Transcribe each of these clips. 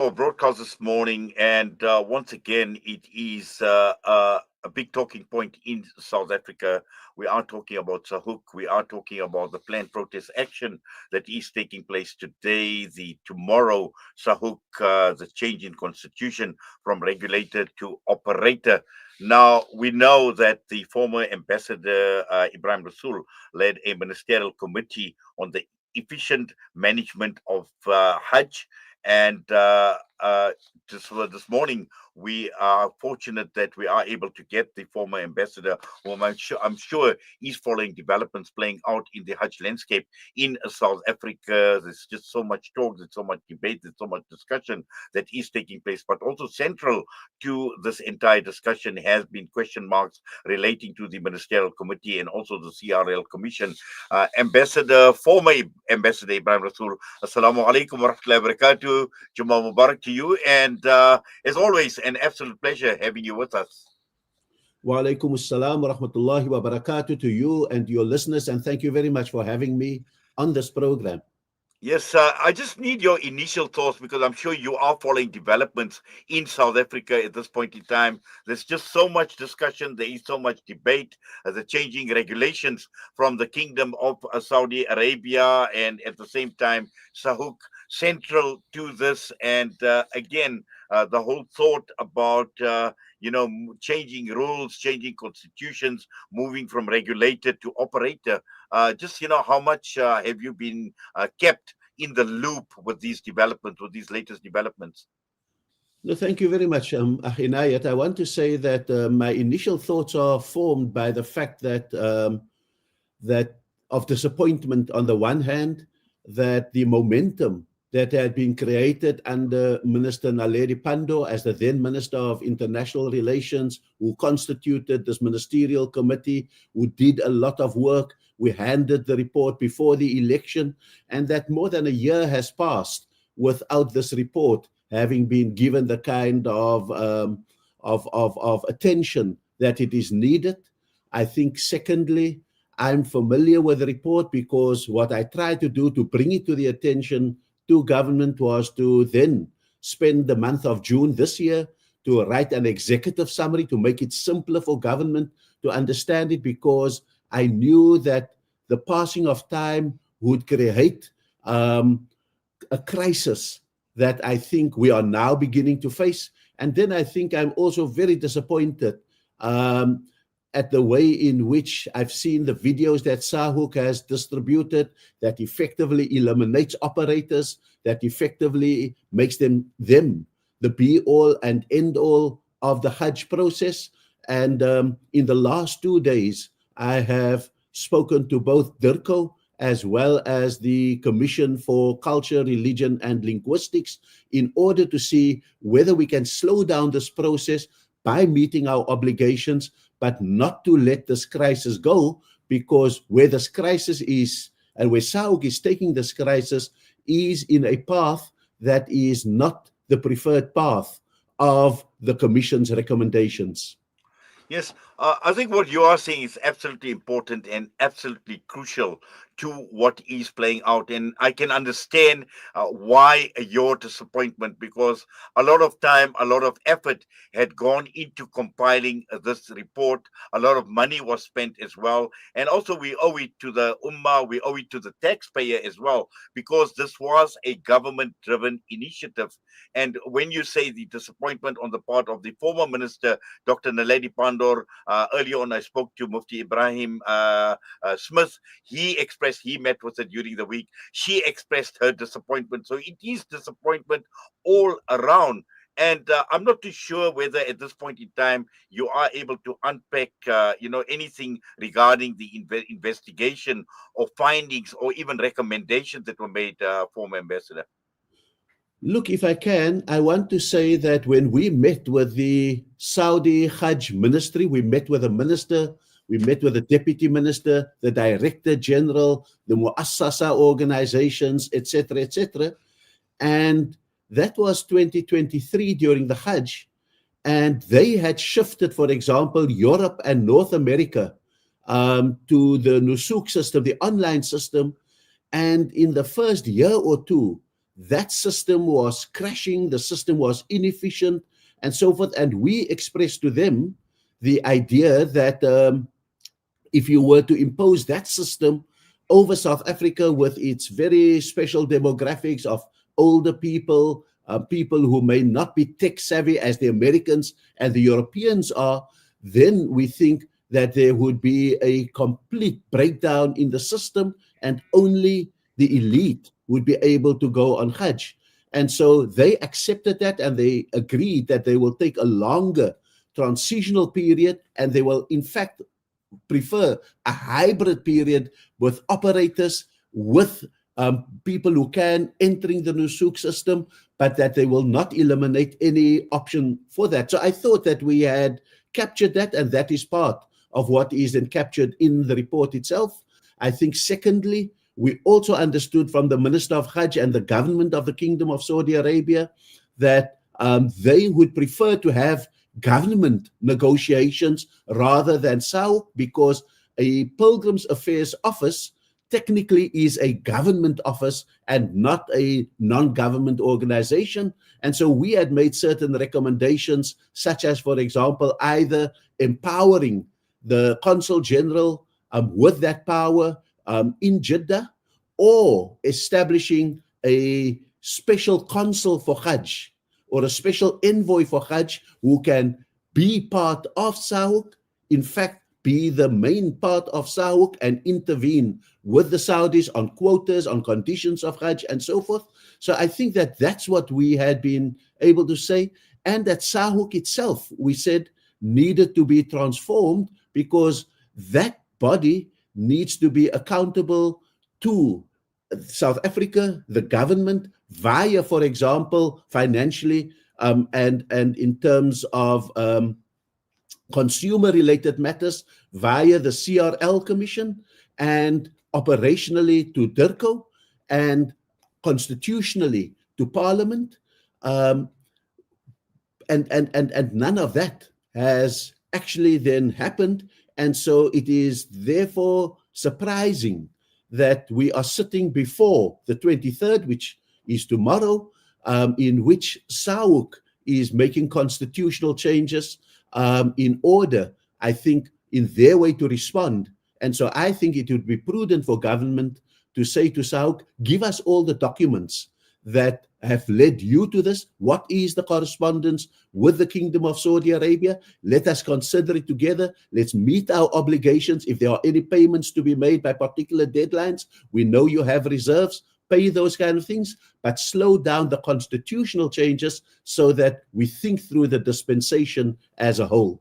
our broadcast this morning, and once again, it is a big talking point in South Africa. We are talking about Sahuk. We are talking about the planned protest action that is taking place today, the tomorrow Sahuk, the change in constitution from regulator to operator. Now, we know that the former ambassador, Ebrahim Rasool, led a ministerial committee on the efficient management of Hajj, and this morning, we are fortunate that we are able to get the former ambassador, whom I'm sure is following developments playing out in the Hajj landscape in South Africa. There's just so much talk, there's so much debate, there's so much discussion that is taking place. But also central to this entire discussion has been question marks relating to the ministerial committee and also the CRL commission. Former Ambassador Ibrahim Rasool, Assalamu alaikum wa rahmatullahi wa barakatuh. Jummah Mubarak to you. And as always, an absolute pleasure having you with us. Wa alaikum assalam wa rahmatullahi wa barakatuh to you and your listeners. And thank you very much for having me on this program. Yes, I just need your initial thoughts because I'm sure you are following developments in South Africa at this point in time. There's just so much discussion, there is so much debate, the changing regulations from the Kingdom of Saudi Arabia, and at the same time, Sahuk central to this. And again, the whole thought about changing rules, changing constitutions, moving from regulator to operator. Just how much have you been kept in the loop with these developments, with these latest developments? No, thank you very much, Inayat. I want to say that my initial thoughts are formed by the fact that of disappointment on the one hand, that the momentum that had been created under Minister Naledi Pandor as the then Minister of International Relations, who constituted this ministerial committee, who did a lot of work. We handed the report before the election, and that more than a year has passed without this report having been given the kind of attention that it is needed. I think, secondly, I'm familiar with the report because what I tried to do to bring it to the attention to government was to then spend the month of June this year to write an executive summary to make it simpler for government to understand it, because I knew that the passing of time would create a crisis that I think we are now beginning to face. And then I think I'm also very disappointed at the way in which I've seen the videos that Sahuk has distributed that effectively eliminates operators, that effectively makes them the be-all and end-all of the Hajj process. And in the last 2 days, I have spoken to both DIRCO as well as the Commission for Culture, Religion and Linguistics in order to see whether we can slow down this process by meeting our obligations, but not to let this crisis go, because where this crisis is and where Sahuk is taking this crisis is in a path that is not the preferred path of the Commission's recommendations. Yes, I think what you are saying is absolutely important and absolutely crucial to what is playing out. And I can understand why your disappointment, because a lot of time, a lot of effort had gone into compiling this report. A lot of money was spent as well. And also, we owe it to the Ummah, we owe it to the taxpayer as well, because this was a government driven initiative. And when you say the disappointment on the part of the former minister, Dr. Naledi Pandor, earlier on I spoke to Mufti Ebrahim Smith. He met with her during the week. She expressed her disappointment. So it is disappointment all around. And I'm not too sure whether at this point in time you are able to unpack, anything regarding the investigation or findings or even recommendations that were made, former ambassador. Look, if I can, I want to say that when we met with the Saudi Hajj ministry, we met with the minister, we met with the deputy minister, the director general, the Muassasa organizations, etc., etc. And that was 2023 during the Hajj. And they had shifted, for example, Europe and North America to the Nusuk system, the online system. And in the first year or two, that system was crashing, the system was inefficient, and so forth. And we expressed to them the idea that if you were to impose that system over South Africa with its very special demographics of older people, people who may not be tech savvy as the Americans and the Europeans are, then we think that there would be a complete breakdown in the system and only the elite would be able to go on Hajj. And so they accepted that and they agreed that they will take a longer transitional period and they will, in fact, prefer a hybrid period with operators, with people who can entering the Nusuk system, but that they will not eliminate any option for that. So I thought that we had captured that, and that is part of what is then captured in the report itself. I think secondly, we also understood from the Minister of Hajj and the government of the Kingdom of Saudi Arabia that they would prefer to have government negotiations rather than SAUC, because a Pilgrims Affairs office technically is a government office and not a non-government organization. And so we had made certain recommendations, such as, for example, either empowering the Consul General with that power in Jeddah, or establishing a special consul for Hajj or a special envoy for Hajj who can be part of SAUC, in fact, be the main part of SAUC and intervene with the Saudis on quotas, on conditions of Hajj and so forth. So I think that that's what we had been able to say. And that SAUC itself, we said, needed to be transformed because that body needs to be accountable to South Africa, the government, via, for example, financially and in terms of consumer-related matters, via the CRL Commission, and operationally to DIRCO, and constitutionally to Parliament. And none of that has actually then happened. And so it is therefore surprising that we are sitting before the 23rd, which is tomorrow, in which SAUC is making constitutional changes in order, I think, in their way to respond. And so I think it would be prudent for government to say to SAUC, give us all the documents that have led you to this. What is the correspondence with the Kingdom of Saudi Arabia? Let us consider it together. Let's meet our obligations. If there are any payments to be made by particular deadlines, we know you have reserves, pay those kind of things, but slow down the constitutional changes so that we think through the dispensation as a whole.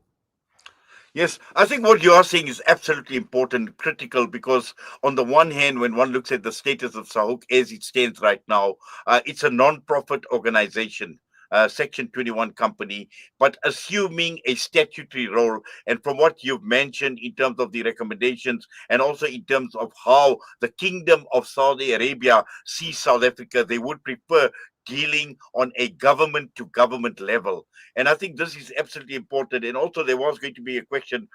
Yes, I think what you are saying is absolutely important, critical, because on the one hand, when one looks at the status of SAUC as it stands right now, it's a non-profit organization, Section 21 company, but assuming a statutory role. And from what you've mentioned in terms of the recommendations and also in terms of how the Kingdom of Saudi Arabia sees South Africa, they would prefer dealing on a government to government level. And I think this is absolutely important. And also there was going to be a question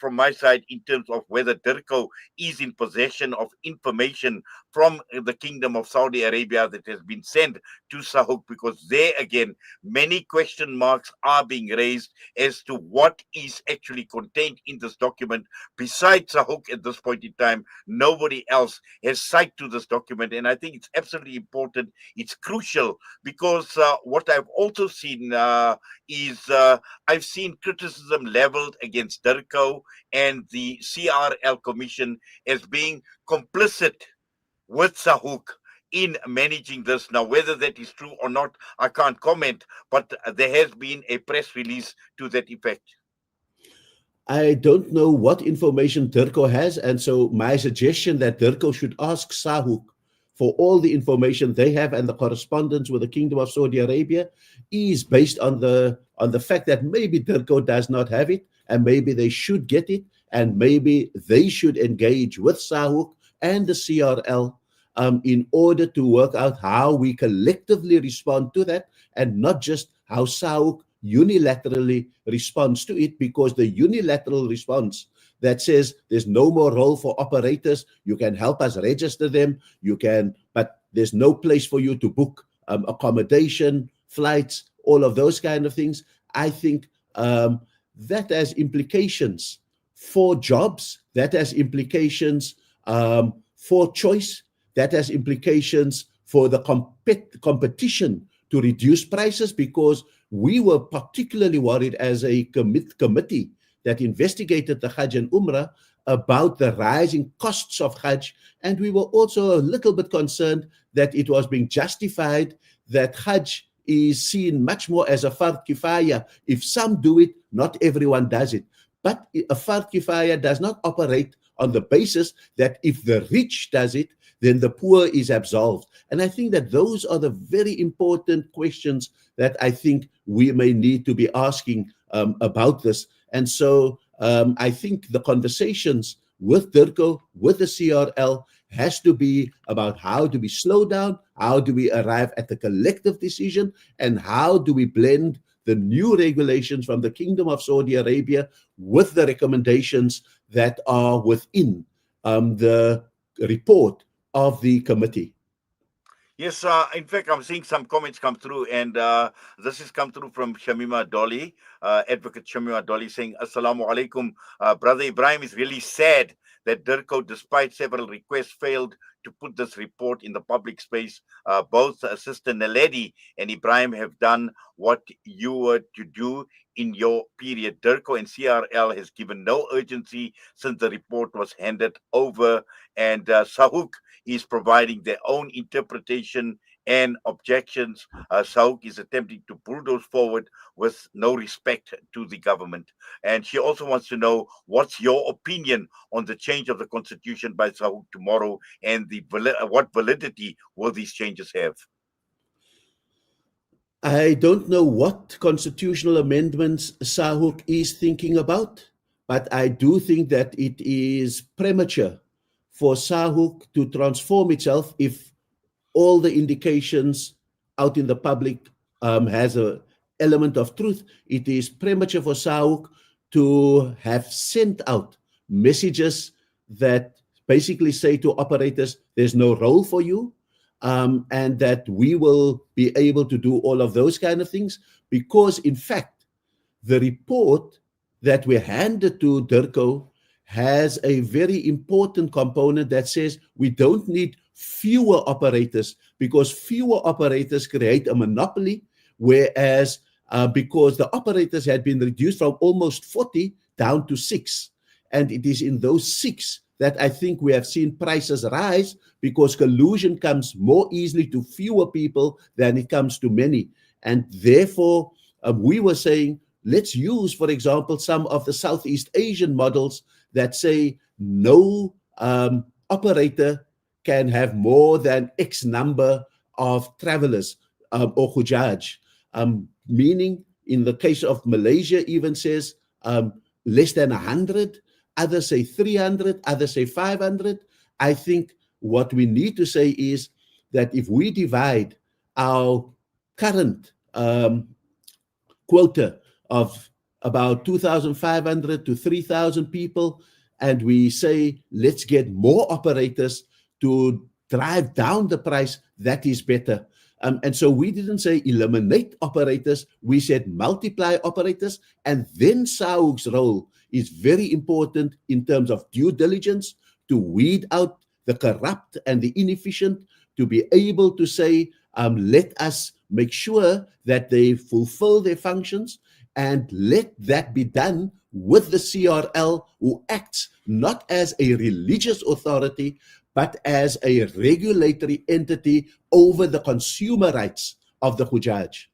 from my side in terms of whether DIRCO is in possession of information from the Kingdom of Saudi Arabia that has been sent to SAUC, because there again, many question marks are being raised as to what is actually contained in this document. Besides SAUC at this point in time, nobody else has sight to this document. And I think it's absolutely important. It's crucial because what I've also seen is I've seen criticism leveled against DIRCO and the CRL Commission as being complicit with SAUC in managing this. Now, whether that is true or not, I can't comment, but there has been a press release to that effect. I don't know what information DIRCO has, and so my suggestion that DIRCO should ask SAUC for all the information they have and the correspondence with the Kingdom of Saudi Arabia is based on the fact that maybe DIRCO does not have it, and maybe they should get it, and maybe they should engage with SAUC and the CRL in order to work out how we collectively respond to that, and not just how SAUC unilaterally responds to it, because the unilateral response that says there's no more role for operators, you can help us register them, you can, but there's no place for you to book accommodation, flights, all of those kind of things. I think that has implications for jobs, that has implications for choice, that has implications for the competition to reduce prices, because we were particularly worried as a committee that investigated the Hajj and Umrah about the rising costs of Hajj. And we were also a little bit concerned that it was being justified that Hajj is seen much more as a fard kifaya. If some do it, not everyone does it. But a fard kifaya does not operate on the basis that if the rich does it, then the poor is absolved. And I think that those are the very important questions that I think we may need to be asking about this. And so I think the conversations with DIRCO, with the CRL, has to be about how do we slow down, how do we arrive at the collective decision, and how do we blend the new regulations from the Kingdom of Saudi Arabia with the recommendations that are within the report of the committee. Yes, in fact, I'm seeing some comments come through, and this has come through from Shamima Dolly, Advocate Shamima Dolly, saying, Assalamu alaikum. Brother Ibrahim is really sad that DIRCO, despite several requests, failed to put this report in the public space. Both Sister Naledi and Ibrahim have done what you were to do in your period. DIRCO and CRL has given no urgency since the report was handed over, and Sahuk is providing their own interpretation and objections. Sauk is attempting to bulldoze forward with no respect to the government. And she also wants to know, what's your opinion on the change of the constitution by Sauk tomorrow, and what validity will these changes have? I don't know what constitutional amendments Sahuk is thinking about, but I do think that it is premature for Sahuk to transform itself if all the indications out in the public has an element of truth. It is premature for Sahuk to have sent out messages that basically say to operators, there's no role for you, and that we will be able to do all of those kind of things, because in fact, the report that we handed to DIRCO has a very important component that says we don't need fewer operators, because fewer operators create a monopoly, whereas because the operators had been reduced from almost 40 down to 6. And it is in those 6 that I think we have seen prices rise, because collusion comes more easily to fewer people than it comes to many. And therefore, we were saying, let's use, for example, some of the Southeast Asian models that say no operator can have more than X number of travelers or hujaj, meaning in the case of Malaysia even says less than 100, others say 300, others say 500. I think what we need to say is that if we divide our current quota of about 2,500 to 3,000 people, and we say, let's get more operators to drive down the price, that is better. And so we didn't say eliminate operators, we said multiply operators, and then Sauk's role is very important in terms of due diligence to weed out the corrupt and the inefficient, to be able to say, let us make sure that they fulfill their functions, and let that be done with the CRL, who acts not as a religious authority, but as a regulatory entity over the consumer rights of the Hujaj.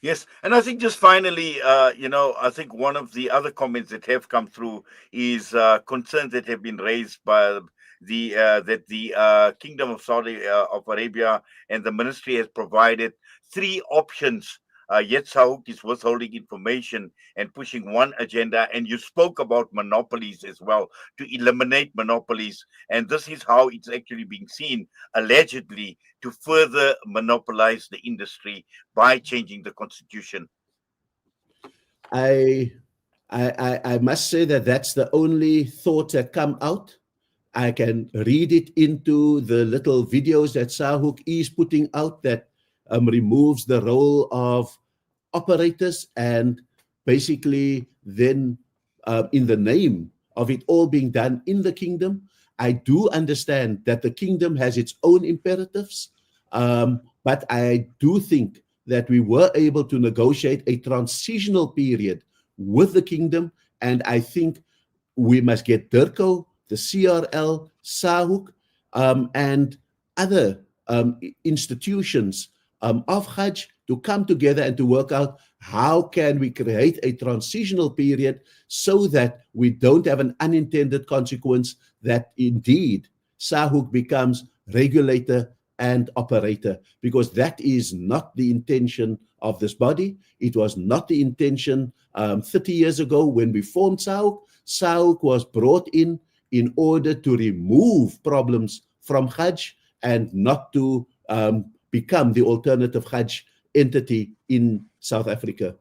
Yes, and I think just finally, I think one of the other comments that have come through is concerns that have been raised by the Kingdom of Saudi of Arabia and the ministry has provided 3 options. Yet Sauk is withholding information and pushing one agenda. And you spoke about monopolies as well, to eliminate monopolies. And this is how it's actually being seen, allegedly, to further monopolize the industry by changing the constitution. I must say that that's the only thoughts that come out. I can read it into the little videos that Sahuk is putting out, that removes the role of operators, and basically then in the name of it all being done in the kingdom. I do understand that the kingdom has its own imperatives, but I do think that we were able to negotiate a transitional period with the kingdom, and I think we must get DIRCO, the CRL, SAHUK, and other institutions of Hajj to come together and to work out how can we create a transitional period so that we don't have an unintended consequence that indeed SAHUK becomes regulator and operator, because that is not the intention of this body. It was not the intention 30 years ago when we formed SAHUK. SAHUK was brought in order to remove problems from Hajj and not to become the alternative Hajj entity in South Africa.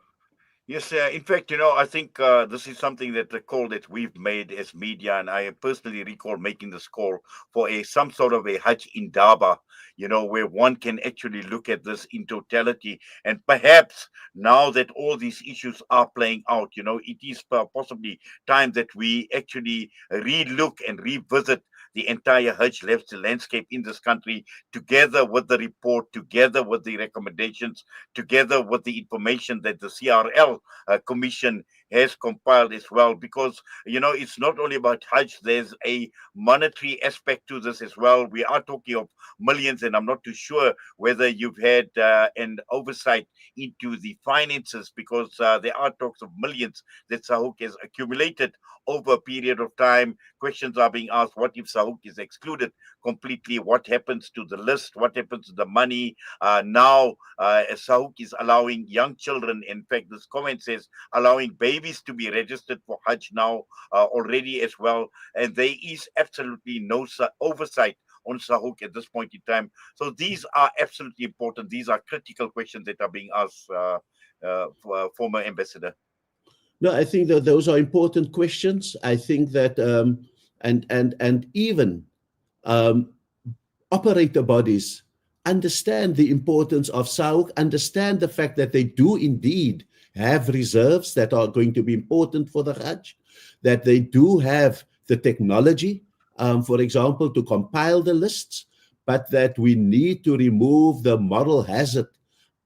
Yes, in fact, I think this is something that the call that we've made as media, and I personally recall making this call for some sort of a Hajj Indaba, where one can actually look at this in totality, and perhaps now that all these issues are playing out, it is possibly time that we actually relook and revisit the entire Hajj landscape in this country, together with the report, together with the recommendations, together with the information that the CRL commission has compiled as well, because it's not only about Hajj. There's a monetary aspect to this as well. We are talking of millions, and I'm not too sure whether you've had an oversight into the finances, because there are talks of millions that Sahuk has accumulated over a period of time. Questions are being asked: what if Sahuk is excluded completely? What happens to the list? What happens to the money? Now Sahuk is allowing young children, in fact this comment says allowing babies to be registered for Hajj now already as well, and there is absolutely no oversight on Sahuk at this point in time. So these are absolutely important. These are critical questions that are being asked, former ambassador. No, I think that those are important questions. I think that and even um, operator bodies understand the importance of SAUC, understand the fact that they do indeed have reserves that are going to be important for the Hajj, that they do have the technology, for example, to compile the lists, but that we need to remove the moral hazard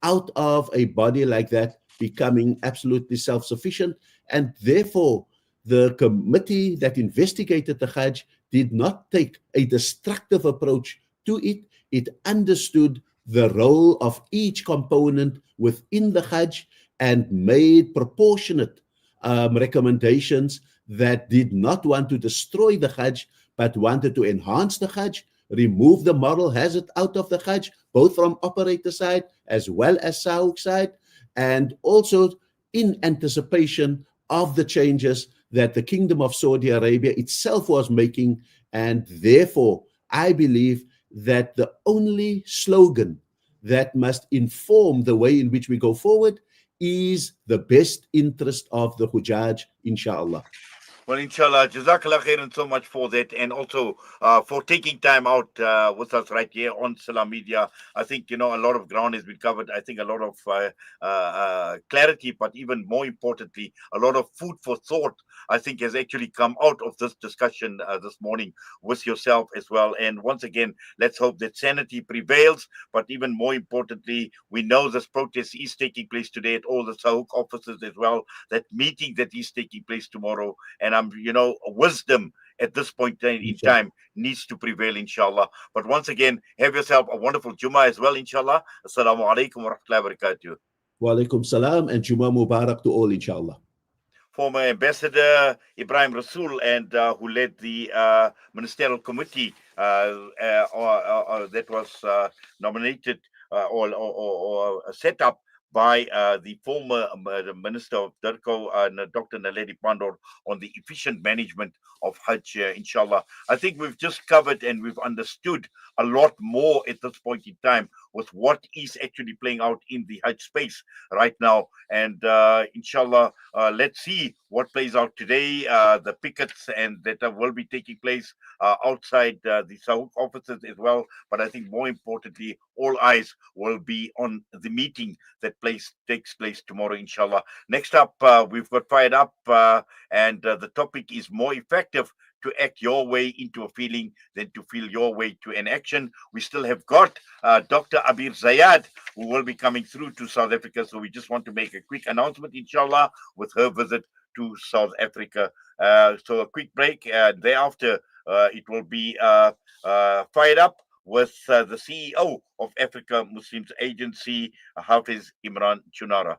out of a body like that becoming absolutely self-sufficient. And therefore, the committee that investigated the Hajj did not take a destructive approach to it. It understood the role of each component within the Hajj and made proportionate recommendations that did not want to destroy the Hajj, but wanted to enhance the Hajj, remove the moral hazard out of the Hajj, both from operator side as well as Sauk side, and also in anticipation of the changes that the Kingdom of Saudi Arabia itself was making. And therefore, I believe that the only slogan that must inform the way in which we go forward is the best interest of the Hujjaj, inshallah. Well, inshallah, Jazakallah khairan so much for that, and also for taking time out with us right here on Salam Media. I think, a lot of ground has been covered. I think a lot of clarity, but even more importantly, a lot of food for thought, I think, has actually come out of this discussion this morning with yourself as well. And once again, let's hope that sanity prevails. But even more importantly, we know this protest is taking place today at all the Sahuk offices as well. That meeting that is taking place tomorrow. And wisdom at this point in time needs to prevail, inshallah. But once again, have yourself a wonderful Jummah as well, inshallah. Assalamu alaikum wa rahmatullahi wa barakatuh. Wa alaikum salam and Jummah Mubarak to all, inshallah. Former Ambassador Ebrahim Rasool, and who led the ministerial committee that was nominated or set up by the former Minister of DIRCO, Dr. Naledi Pandor, on the efficient management of Hajj, inshallah. I think we've just covered and we've understood a lot more at this point in time with what is actually playing out in the Hajj space right now. And inshallah, let's see what plays out today. The pickets and that will be taking place outside the Sauk offices as well. But I think more importantly, all eyes will be on the meeting that takes place tomorrow, inshallah. Next up, we've got Fired Up, and the topic is more effective to act your way into a feeling than to feel your way to an action. We still have got Dr. Abir Zayad, who will be coming through to South Africa. So we just want to make a quick announcement, inshallah, with her visit to South Africa. So a quick break. Thereafter, it will be Fired Up with the CEO of Africa Muslims Agency, Hafiz Imran Chunara.